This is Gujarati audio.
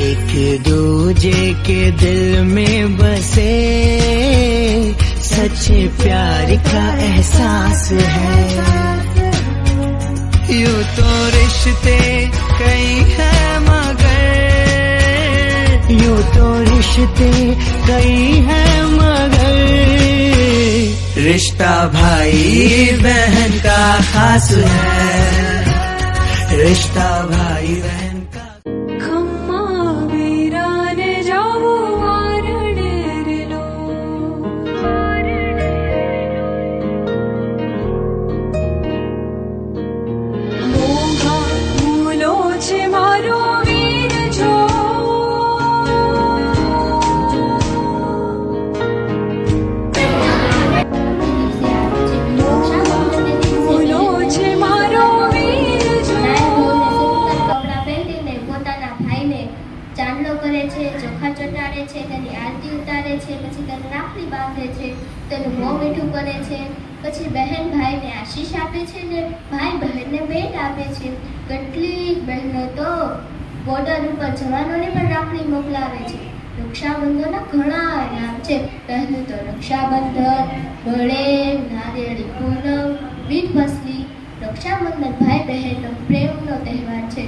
एक दूजे के दिल में बसे सच्चे प्यार का एहसास है। यूं तो रिश्ते कई हैं मगर, यूं तो रिश्ते कई हैं मगर, रिश्ता भाई बहन का खास है, रिश्ता भाई बहन का। ચોખા ચટાડે છે, તેની આરતી ઉતારે છે, પછી તેને રાખડી બાંધે છે, તેનું મોં મીઠું કરે છે, પછી બહેન ભાઈને આશીષ આપે છે ને ભાઈ બહેનને ભેટ આપે છે. કેટલીક બહેનો તો બોર્ડર ઉપર જવાનોને પણ રાખડી મોકલાવે છે. રક્ષાબંધનના ઘણા નામ છે. પહેલું તો રક્ષાબંધન, બળેવ, નારિયેળી પૂનમ, બીજભસલી. રક્ષાબંધન ભાઈ બહેનનો પ્રેમનો તહેવાર છે.